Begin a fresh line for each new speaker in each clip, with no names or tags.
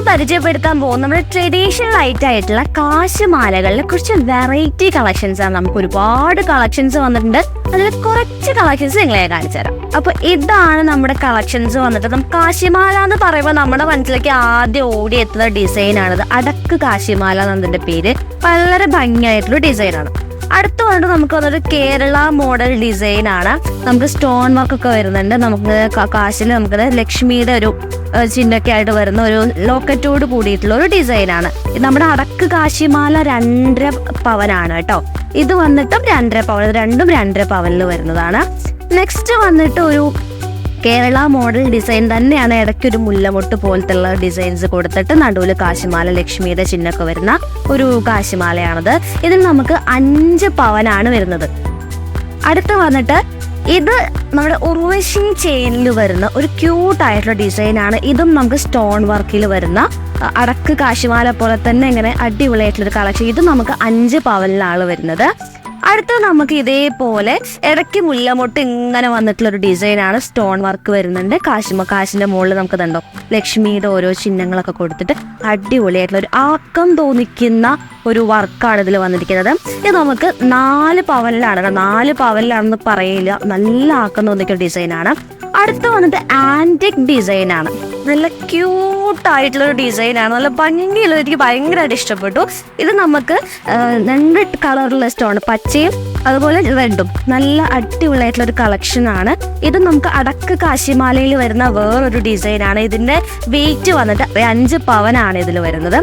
പരിചയപ്പെടുത്താൻ പോകുന്ന നമ്മുടെ ട്രഡീഷണൽ ആയിട്ടുള്ള കാശിമാലകളിലെ കുറച്ച് വെറൈറ്റി കളക്ഷൻസ് ആണ്. നമുക്ക് ഒരുപാട് കളക്ഷൻസ് വന്നിട്ടുണ്ട്. അതിൽ കുറച്ച് കളക്ഷൻസ് നിങ്ങളെ കാണിച്ചു തരാം. അപ്പൊ ഇതാണ് നമ്മുടെ കളക്ഷൻസ് വന്നിട്ട്. നമുക്ക് കാശിമാല എന്ന് പറയുമ്പോൾ നമ്മുടെ മനസ്സിലേക്ക് ആദ്യം ഓടിയെത്തുന്ന ഡിസൈൻ ആണിത്. അടക്ക് കാശിമാല എന്നതിന്റെ പേര്. വളരെ ഭംഗിയായിട്ടുള്ള ഡിസൈൻ ആണ്. അടുത്ത് വന്നിട്ട് നമുക്ക് വന്നൊരു കേരള മോഡൽ ഡിസൈൻ ആണ്. നമുക്ക് സ്റ്റോൺ വർക്ക് ഒക്കെ വരുന്നുണ്ട്. നമുക്ക് കാശിൽ നമുക്ക് ലക്ഷ്മിയുടെ ഒരു ചിഹ്നൊക്കെ ആയിട്ട് വരുന്ന ഒരു ലോക്കറ്റോട് കൂടിയിട്ടുള്ള ഒരു ഡിസൈൻ ആണ്. നമ്മുടെ അടക്ക് കാശിമാല 2.5 പവനാണ് കേട്ടോ. ഇത് വന്നിട്ടും 2.5 പവൻ, രണ്ടും 2.5 പവനിൽ വരുന്നതാണ്. നെക്സ്റ്റ് വന്നിട്ട് ഒരു കേരള മോഡൽ ഡിസൈൻ തന്നെയാണ്. ഇടയ്ക്കൊരു മുല്ലമൊട്ട് പോലത്തുള്ള ഡിസൈൻസ് കൊടുത്തിട്ട് നടുവിൽ കാശിമാല ലക്ഷ്മിയുടെ ചിഹ്നമൊക്കെ വരുന്ന ഒരു കാശിമാലയാണത്. ഇതിൽ നമുക്ക് 5 പവനാണ് വരുന്നത്. അടുത്ത് വന്നിട്ട് ഇത് നമ്മുടെ ഉർവശി ചെയിനിൽ വരുന്ന ഒരു ക്യൂട്ട് ആയിട്ടുള്ള ഡിസൈൻ ആണ്. ഇതും നമുക്ക് സ്റ്റോൺ വർക്കിൽ വരുന്ന അടക്ക് കാശിമാല പോലെ തന്നെ ഇങ്ങനെ അടിപൊളിയായിട്ടുള്ളൊരു കളക്ഷൻ. ഇത് നമുക്ക് 5 പവനിലാണ് വരുന്നത്. അടുത്ത് നമുക്ക് ഇതേപോലെ ഇടയ്ക്ക് മുല്ലമൊട്ട് ഇങ്ങനെ വന്നിട്ടുള്ള ഒരു ഡിസൈൻ ആണ്. സ്റ്റോൺ വർക്ക് വരുന്നുണ്ട്. കാശിന്റെ മുകളിൽ നമുക്ക് കണ്ടോ ലക്ഷ്മിയുടെ ഓരോ ചിഹ്നങ്ങളൊക്കെ കൊടുത്തിട്ട് അടിപൊളിയായിട്ടുള്ള ഒരു ആക്കം തോന്നിക്കുന്ന ഒരു വർക്കാണ് ഇതിൽ വന്നിരിക്കുന്നത്. ഇത് നമുക്ക് 4 പവനിലാണ്. 4 പവനിലാണെന്ന് പറയില്ല, നല്ല ആക്കം തോന്നിക്കുന്ന ഡിസൈനാണ്. അടുത്ത് വന്നിട്ട് ആന്റിക് ഡിസൈൻ ആണ്. നല്ല ക്യൂട്ടായിട്ടുള്ളൊരു ഡിസൈനാണ്. നല്ല ഭംഗിയുള്ള, എനിക്ക് ഭയങ്കരമായിട്ട് ഇഷ്ടപ്പെട്ടു. ഇത് നമുക്ക് 2 കളറുള്ള സ്റ്റോൺ, പച്ചയും അതുപോലെ റെഡും, നല്ല അടിപൊളിയായിട്ടുള്ള ഒരു കളക്ഷൻ ആണ്. ഇത് നമുക്ക് അടക്ക് കാശിമാലയിൽ വരുന്ന വേറൊരു ഡിസൈനാണ്. ഇതിന്റെ വെയിറ്റ് വന്നിട്ട് 5 പവനാണ് ഇതിൽ വരുന്നത്.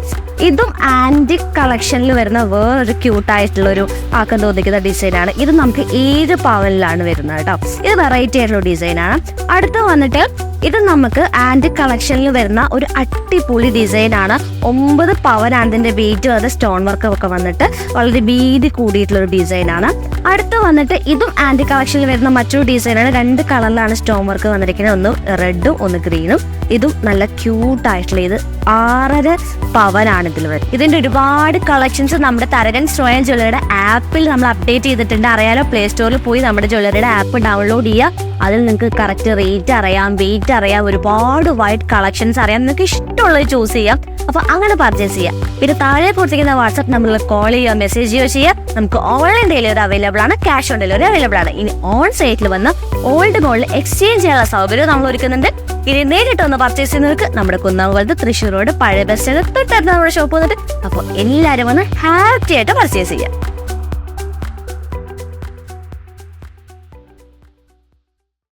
ഇതും ആന്റിക് കളക്ഷനിൽ വരുന്ന വേറൊരു ക്യൂട്ടായിട്ടുള്ള ഒരു ആക്കം തോന്നിക്കുന്ന ഡിസൈനാണ്. ഇത് നമുക്ക് 7 പവനിലാണ് വരുന്നത് കേട്ടോ. ഇത് വെറൈറ്റി ആയിട്ടുള്ള ഡിസൈനാണ്. അടുത്ത് വന്നിട്ട് ഇത് നമുക്ക് ആന്റിക് കളക്ഷനിൽ വരുന്ന ഒരു അടിപൊളി ഡിസൈൻ ആണ്. 9 പവനാണ് ഇതിന്റെ വെയിറ്റ്. അത് സ്റ്റോൺ വർക്ക് ഒക്കെ വന്നിട്ട് വളരെ വീതി കൂടിയിട്ടുള്ള ഒരു ഡിസൈൻ ആണ്. അടുത്ത് വന്നിട്ട് ഇതും ആന്റിക് കളക്ഷനിൽ വരുന്ന മറ്റൊരു ഡിസൈനാണ്. 2 കളറിലാണ് സ്റ്റോൺ വർക്ക് വന്നിരിക്കുന്നത്. ഒന്ന് റെഡും ഒന്ന് ഗ്രീനും. ഇതും നല്ല ക്യൂട്ടായിട്ടുള്ള, ഇത് 6.5 പവനാണ് ഇതിൽ വരുന്നത്. ഇതിന്റെ ഒരുപാട് കളക്ഷൻസ് നമ്മുടെ തരകൻ സ്ട്രോയൻ ജ്വല്ലറിയുടെ ആപ്പിൽ നമ്മൾ അപ്ഡേറ്റ് ചെയ്തിട്ടുണ്ട്. അറിയാലോ, പ്ലേ സ്റ്റോറിൽ പോയി നമ്മുടെ ജ്വല്ലറിയുടെ ആപ്പ് ഡൗൺലോഡ് ചെയ്യുക. അതിൽ നിങ്ങൾക്ക് കറക്റ്റ് റേറ്റ് അറിയാം, വെയിറ്റ് അറിയാം, ഒരുപാട് വൈഡ് കളക്ഷൻസ് അറിയാം. നിങ്ങൾക്ക് ഇഷ്ടമുള്ളത് ചൂസ് ചെയ്യാം. അപ്പൊ അങ്ങനെ പർച്ചേസ് ചെയ്യാം. പിന്നെ താഴെ കൊടുത്തിരിക്കുന്ന വാട്സ്ആപ്പ് നമ്പറിൽ കോൾ ചെയ്യുക, മെസ്സേജ് ചെയ്യുകയോ ചെയ്യാം. നമുക്ക് ഓൺലൈൻ ഡെലിവറി അവൈലബിൾ ആണ്, ക്യാഷ് ഓൺ ഡെലിവറി അവൈലബിൾ ആണ്. ഇനി ഓൺ സൈറ്റിൽ വന്ന് ഓൾഡ് ഗോൾഡ് എക്സ്ചേഞ്ച് ചെയ്യാനുള്ള സൗകര്യം നമ്മൾ ഒരുക്കുന്നുണ്ട്. ഇനി നേരിട്ട് ഒന്ന് പർച്ചേസ് ചെയ്യുന്നവർക്ക് നമ്മുടെ കുന്നംകുളത്ത് തൃശ്ശൂർ റോഡ് പഴയ ബസ് സ്റ്റാൻഡ് തൊട്ടടുത്ത് നമ്മുടെ ഷോപ്പ് വന്നിട്ട്. അപ്പോൾ എല്ലാവരും വന്ന് ഹാപ്പി ആയിട്ട് പർച്ചേസ് ചെയ്യാം.